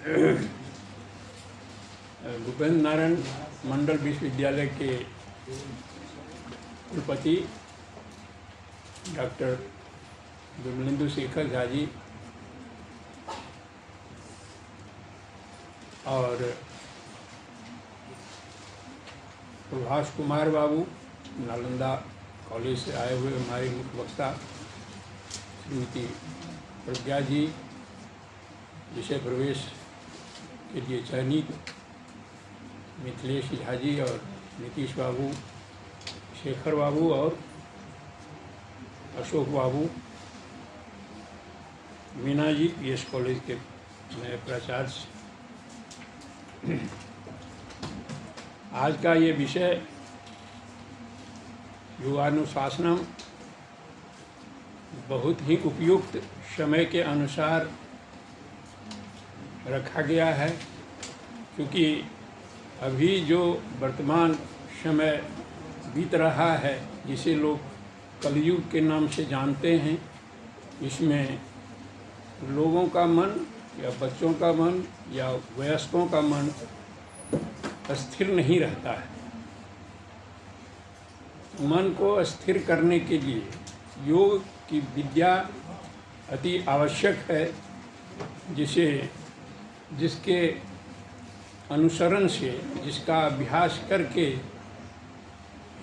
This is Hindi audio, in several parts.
भूपेंद्र नारायण मंडल विश्वविद्यालय के कुलपति डॉक्टर विमलेंदु शेखर झा जी और प्रभाष कुमार बाबू, नालंदा कॉलेज से आए हुए हमारे मुख्य वक्ता श्रीमती प्रज्ञा जी, विषय प्रवेश के लिए चयनित मिथिलेश झा जी और नीतीश बाबू, शेखर बाबू और अशोक बाबू, मीना जी पीएस कॉलेज के नए प्राचार्य। आज का ये विषय युगानुशासनम बहुत ही उपयुक्त समय के अनुसार रखा गया है, क्योंकि अभी जो वर्तमान समय बीत रहा है, जिसे लोग कलयुग के नाम से जानते हैं, इसमें लोगों का मन या बच्चों का मन या वयस्कों का मन स्थिर नहीं रहता है। मन को स्थिर करने के लिए योग की विद्या अति आवश्यक है, जिसके अनुसरण से, जिसका अभ्यास करके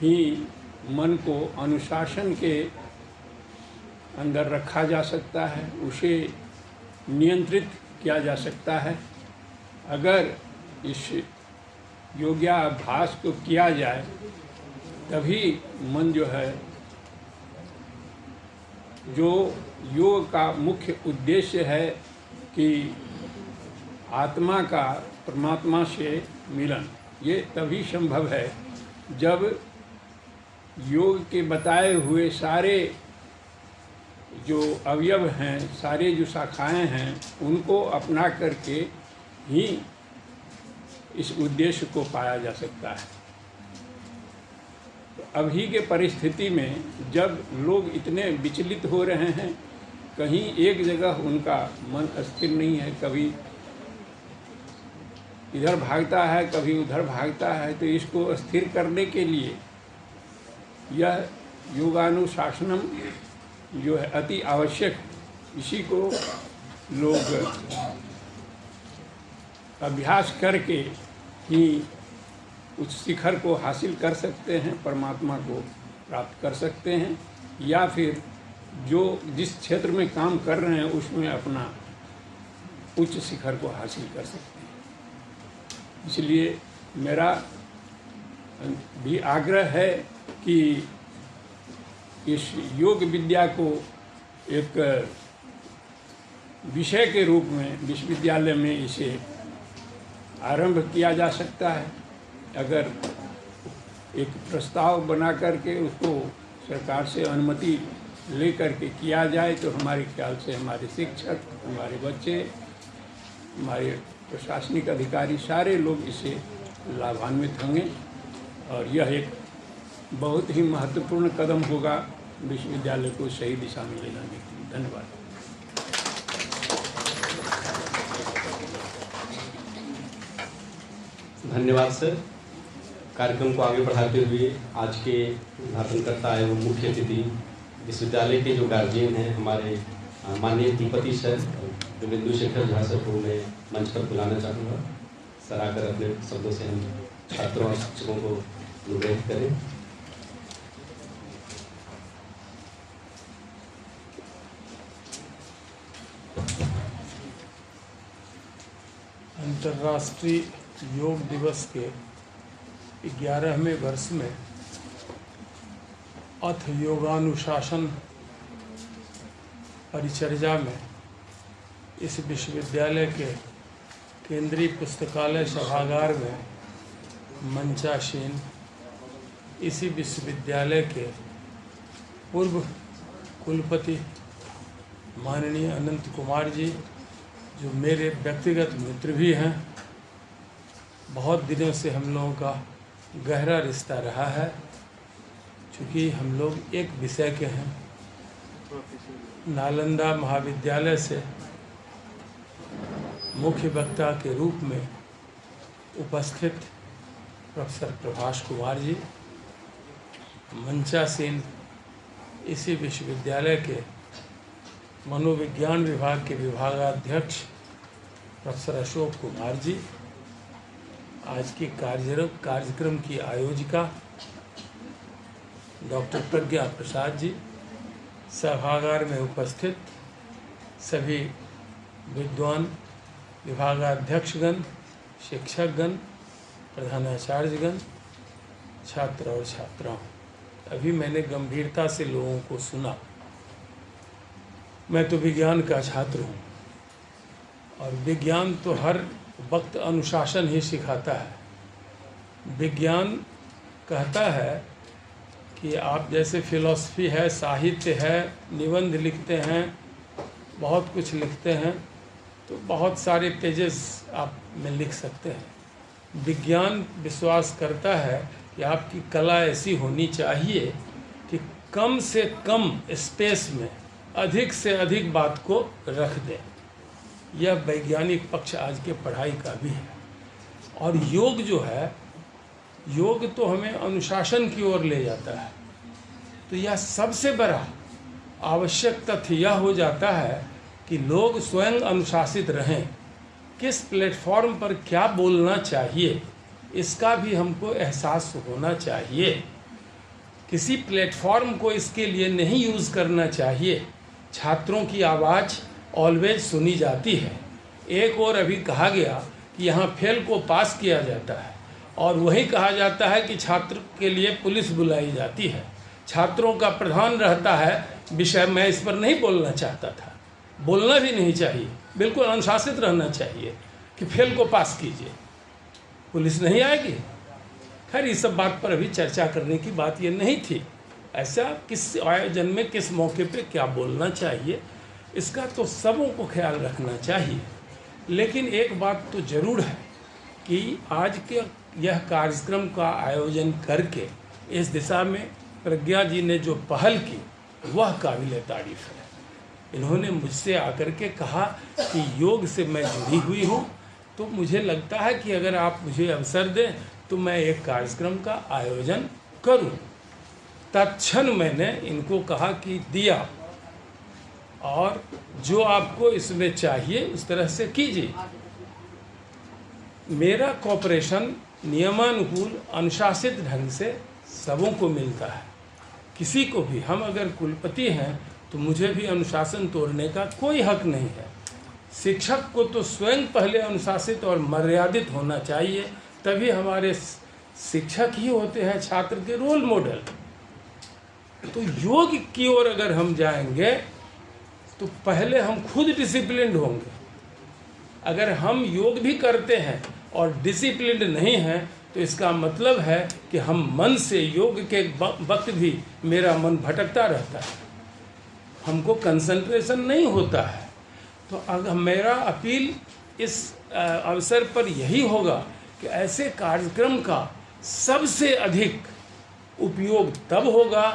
ही मन को अनुशासन के अंदर रखा जा सकता है, उसे नियंत्रित किया जा सकता है। अगर इस योगाभ्यास को किया जाए तभी मन जो है, जो योग का मुख्य उद्देश्य है कि आत्मा का परमात्मा से मिलन, ये तभी संभव है जब योग के बताए हुए सारे जो अवयव हैं, सारे जो शाखाएं हैं, उनको अपना करके ही इस उद्देश्य को पाया जा सकता है। तो अभी के परिस्थिति में जब लोग इतने विचलित हो रहे हैं, कहीं एक जगह उनका मन स्थिर नहीं है, कभी इधर भागता है, कभी उधर भागता है, तो इसको स्थिर करने के लिए यह योगानुशासनम जो है अति आवश्यक। इसी को लोग अभ्यास करके ही उस शिखर को हासिल कर सकते हैं, परमात्मा को प्राप्त कर सकते हैं, या फिर जो जिस क्षेत्र में काम कर रहे हैं उसमें अपना उच्च शिखर को हासिल कर सकते हैं। इसलिए मेरा भी आग्रह है कि इस योग विद्या को एक विषय के रूप में विश्वविद्यालय में इसे आरंभ किया जा सकता है। अगर एक प्रस्ताव बना करके उसको सरकार से अनुमति ले करके किया जाए तो हमारे ख्याल से हमारे शिक्षक, हमारे बच्चे, हमारे प्रशासनिक अधिकारी, सारे लोग इससे लाभान्वित होंगे और यह एक बहुत ही महत्वपूर्ण कदम होगा विश्वविद्यालय को सही दिशा में ले जाने के लिए। धन्यवाद। धन्यवाद सर। कार्यक्रम को आगे बढ़ाते हुए आज के उद्घाटनकर्ता एवं मुख्य अतिथि विश्वविद्यालय के जो गार्जियन हैं, हमारे माननीय कुलपति सर विमलेंदु शेखर झा सर को मैं मंच पर बुलाना चाहूँगा। सर आकर अपने शब्दों से हम छात्रों और शिक्षकों को अनुरोध करें। अंतर्राष्ट्रीय योग दिवस के 11वें वर्ष में अथ योगानुशासन परिचर्या में इस विश्वविद्यालय के केंद्रीय पुस्तकालय सभागार में मंचासीन इसी विश्वविद्यालय के पूर्व कुलपति माननीय अनंत कुमार जी, जो मेरे व्यक्तिगत मित्र भी हैं, बहुत दिनों से हम लोगों का गहरा रिश्ता रहा है, चूँकि हम लोग एक विषय के हैं। नालंदा महाविद्यालय से मुख्य वक्ता के रूप में उपस्थित प्रोफेसर प्रभाष कुमार जी, मंचासीन इसी विश्वविद्यालय के मनोविज्ञान विभाग के विभागाध्यक्ष प्रोफेसर अशोक कुमार जी, आज की कार्यक्रम की आयोजिका डॉक्टर प्रज्ञा प्रसाद जी, सभागार में उपस्थित सभी विद्वान विभागाध्यक्षगण, शिक्षकगण, प्रधानाचार्यगण, छात्र और छात्राओं, अभी मैंने गंभीरता से लोगों को सुना। मैं तो विज्ञान का छात्र हूँ और विज्ञान तो हर वक्त अनुशासन ही सिखाता है। विज्ञान कहता है कि आप जैसे फिलॉसफी है, साहित्य है, निबंध लिखते हैं, बहुत कुछ लिखते हैं, तो बहुत सारे पेजेस आप में लिख सकते हैं। विज्ञान विश्वास करता है कि आपकी कला ऐसी होनी चाहिए कि कम से कम स्पेस में अधिक से अधिक बात को रख दें। यह वैज्ञानिक पक्ष आज के पढ़ाई का भी है। और योग जो है, योग तो हमें अनुशासन की ओर ले जाता है। तो यह सबसे बड़ा आवश्यक तथ्य यह हो जाता है कि लोग स्वयं अनुशासित रहें। किस प्लेटफॉर्म पर क्या बोलना चाहिए, इसका भी हमको एहसास होना चाहिए। किसी प्लेटफॉर्म को इसके लिए नहीं यूज़ करना चाहिए। छात्रों की आवाज़ ऑलवेज सुनी जाती है। एक और अभी कहा गया कि यहाँ फेल को पास किया जाता है और वही कहा जाता है कि छात्र के लिए पुलिस बुलाई जाती है। छात्रों का प्रधान रहता है विषय। मैं इस पर नहीं बोलना चाहता था, बोलना भी नहीं चाहिए, बिल्कुल अनुशासित रहना चाहिए कि फेल को पास कीजिए, पुलिस नहीं आएगी। खैर, इस सब बात पर अभी चर्चा करने की बात ये नहीं थी। ऐसा किस आयोजन में किस मौके पे क्या बोलना चाहिए, इसका तो सबों को ख्याल रखना चाहिए। लेकिन एक बात तो जरूर है कि आज के यह कार्यक्रम का आयोजन करके इस दिशा में प्रज्ञा जी ने जो पहल की वह काबिल तारीफ है। इन्होंने मुझसे आकर के कहा कि योग से मैं जुड़ी हुई हूँ, तो मुझे लगता है कि अगर आप मुझे अवसर दें तो मैं एक कार्यक्रम का आयोजन करूं। तत्क्षण मैंने इनको कहा कि दिया, और जो आपको इसमें चाहिए उस तरह से कीजिए। मेरा कॉपरेशन नियमानुकूल अनुशासित ढंग से सबों को मिलता है। किसी को भी, हम अगर कुलपति हैं तो मुझे भी अनुशासन तोड़ने का कोई हक नहीं है। शिक्षक को तो स्वयं पहले अनुशासित और मर्यादित होना चाहिए, तभी हमारे शिक्षक ही होते हैं छात्र के रोल मॉडल। तो योग की ओर अगर हम जाएंगे तो पहले हम खुद डिसिप्लिन्ड होंगे। अगर हम योग भी करते हैं और डिसिप्लिन्ड नहीं हैं तो इसका मतलब है कि हम मन से, योग के वक्त भी मेरा मन भटकता रहता है, हमको कंसंट्रेशन नहीं होता है। तो अगर मेरा अपील इस अवसर पर यही होगा कि ऐसे कार्यक्रम का सबसे अधिक उपयोग तब होगा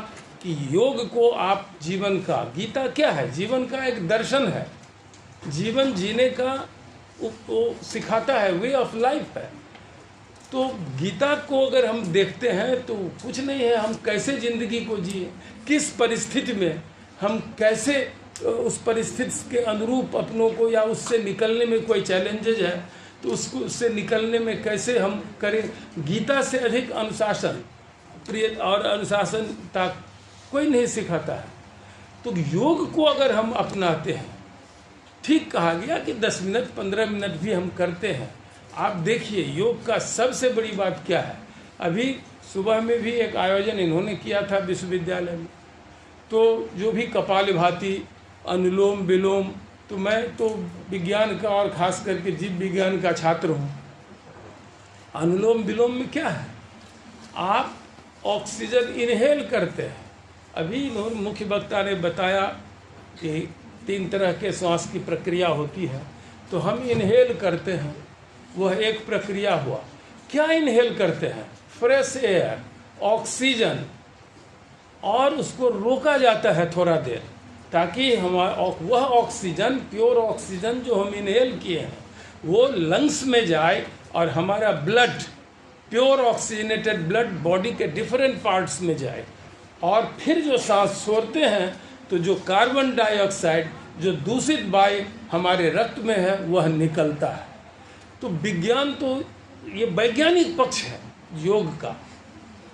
कि योग को आप जीवन का, गीता क्या है? जीवन का एक दर्शन है, जीवन जीने का वो सिखाता है, वे ऑफ लाइफ है। तो गीता को अगर हम देखते हैं तो कुछ नहीं है, हम कैसे ज़िंदगी को जिए, किस परिस्थिति में हम कैसे उस परिस्थिति के अनुरूप अपनों को, या उससे निकलने में कोई चैलेंजेज है तो उससे निकलने में कैसे हम करें। गीता से अधिक अनुशासन प्रिय और अनुशासनता कोई नहीं सिखाता है। तो योग को अगर हम अपनाते हैं, ठीक कहा गया कि 10 मिनट 15 मिनट भी हम करते हैं। आप देखिए योग का सबसे बड़ी बात क्या है। अभी सुबह में भी एक आयोजन इन्होंने किया था विश्वविद्यालय में, तो जो भी कपालभाति, अनुलोम विलोम, तो मैं तो विज्ञान का और ख़ास करके जीव विज्ञान का छात्र हूँ। अनुलोम विलोम में क्या है, आप ऑक्सीजन इनहेल करते हैं। अभी इन्होंने मुख्य वक्ता ने बताया कि 3 तरह के श्वास की प्रक्रिया होती है, तो हम इनहेल करते हैं, वह एक प्रक्रिया हुआ। क्या इनहेल करते हैं? फ्रेश एयर, ऑक्सीजन, और उसको रोका जाता है थोड़ा देर, ताकि हमारा वह ऑक्सीजन, प्योर ऑक्सीजन जो हम इनहेल किए हैं, वो लंग्स में जाए और हमारा blood, pure oxygenated blood body के डिफरेंट पार्ट्स में जाए, और फिर जो सांस छोड़ते हैं तो जो कार्बन डाइऑक्साइड, जो दूषित वायु हमारे रक्त में है, वह निकलता है। तो विज्ञान, तो ये वैज्ञानिक पक्ष है योग का।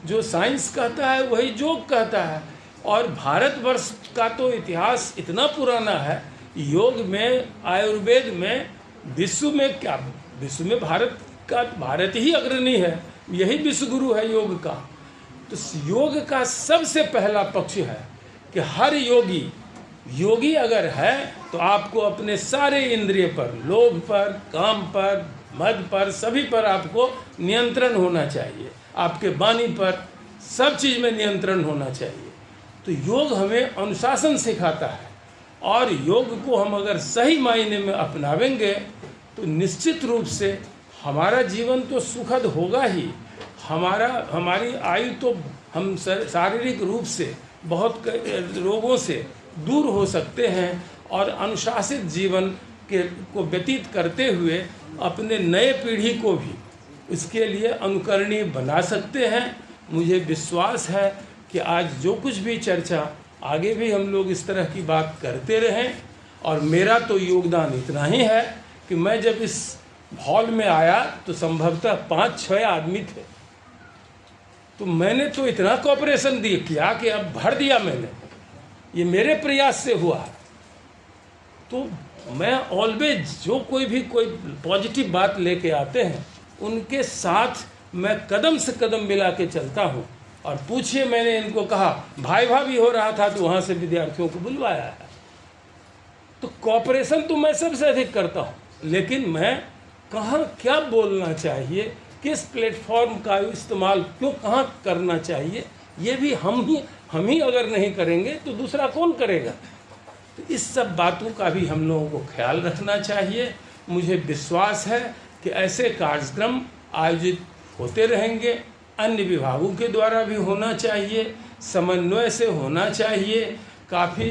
जो साइंस कहता है वही योग कहता है। और भारतवर्ष का तो इतिहास इतना पुराना है, योग में, आयुर्वेद में, विश्व में क्या, विश्व में भारत ही अग्रणी है, यही विश्व गुरु है योग का। तो योग का सबसे पहला पक्ष है कि हर योगी अगर है तो आपको अपने सारे इंद्रिय पर, लोभ पर, काम पर, मद पर, सभी पर आपको नियंत्रण होना चाहिए, आपके वाणी पर, सब चीज़ में नियंत्रण होना चाहिए। तो योग हमें अनुशासन सिखाता है, और योग को हम अगर सही मायने में अपनावेंगे तो निश्चित रूप से हमारा जीवन तो सुखद होगा ही, हमारी आयु तो, हम शारीरिक रूप से बहुत रोगों से दूर हो सकते हैं, और अनुशासित जीवन को व्यतीत करते हुए अपने नए पीढ़ी को भी इसके लिए अनुकरणीय बना सकते हैं। मुझे विश्वास है कि आज जो कुछ भी चर्चा, आगे भी हम लोग इस तरह की बात करते रहें। और मेरा तो योगदान इतना ही है कि मैं जब इस हॉल में आया तो संभवतः 5-6 आदमी थे, तो मैंने तो इतना कोऑपरेशन किया कि अब भर दिया मैंने, ये मेरे प्रयास से हुआ। तो मैं ऑलवेज, जो कोई पॉजिटिव बात लेके आते हैं उनके साथ मैं कदम से कदम मिला के चलता हूँ। और पूछिए, मैंने इनको कहा भाई भाभी हो रहा था तो वहाँ से विद्यार्थियों को बुलवाया है। तो कॉपरेशन तो मैं सबसे अधिक करता हूँ, लेकिन मैं कहाँ क्या बोलना चाहिए, किस प्लेटफॉर्म का इस्तेमाल क्यों कहाँ करना चाहिए, ये भी हम ही अगर नहीं करेंगे तो दूसरा कौन करेगा। तो इस सब बातों का भी हम लोगों को ख्याल रखना चाहिए। मुझे विश्वास है कि ऐसे कार्यक्रम आयोजित होते रहेंगे, अन्य विभागों के द्वारा भी होना चाहिए, समन्वय से होना चाहिए, काफ़ी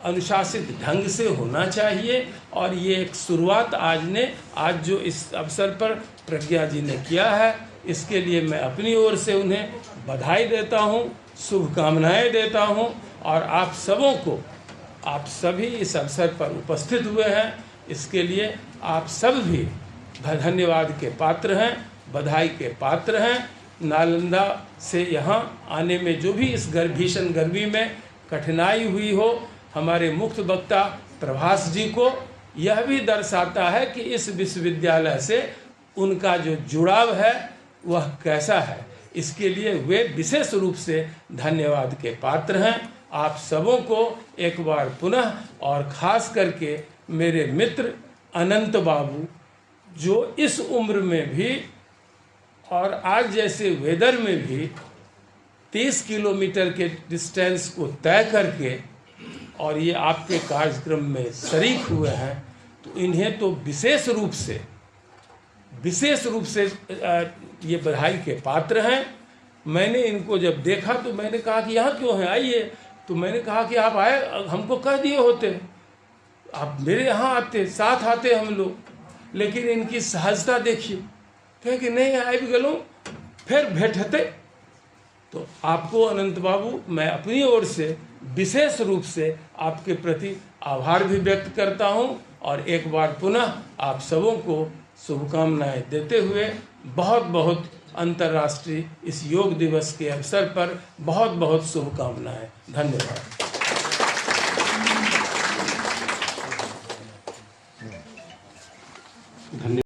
अनुशासित ढंग से होना चाहिए। और ये एक शुरुआत आज जो इस अवसर पर प्रज्ञा जी ने किया है, इसके लिए मैं अपनी ओर से उन्हें बधाई देता हूँ, शुभकामनाएं देता हूँ। और आप सभी इस अवसर पर उपस्थित हुए हैं, इसके लिए आप सब भी धन्यवाद के पात्र हैं, बधाई के पात्र हैं। नालंदा से यहाँ आने में जो भी इस भीषण गर्मी में कठिनाई हुई हो, हमारे मुख्य वक्ता प्रभास जी को यह भी दर्शाता है कि इस विश्वविद्यालय से उनका जो जुड़ाव है वह कैसा है। इसके लिए वे विशेष रूप से धन्यवाद के पात्र हैं। आप सबों को एक बार पुनः, और ख़ास करके मेरे मित्र अनंत बाबू, जो इस उम्र में भी और आज जैसे वेदर में भी 30 किलोमीटर के डिस्टेंस को तय करके और ये आपके कार्यक्रम में शरीक हुए हैं, तो इन्हें तो विशेष रूप से ये बधाई के पात्र हैं। मैंने इनको जब देखा तो मैंने कहा कि यहाँ क्यों हैं, आइए। तो मैंने कहा कि आप आए, हमको कह दिए होते, आप मेरे यहाँ आते, साथ आते हम लोग। लेकिन इनकी सहजता देखिए, कहे कि नहीं आए भी गलो, फिर भेटते। तो आपको अनंत बाबू, मैं अपनी ओर से विशेष रूप से आपके प्रति आभार भी व्यक्त करता हूँ। और एक बार पुनः आप सबों को शुभकामनाएं देते हुए बहुत अंतर्राष्ट्रीय इस योग दिवस के अवसर पर बहुत शुभकामनाएं। धन्यवाद।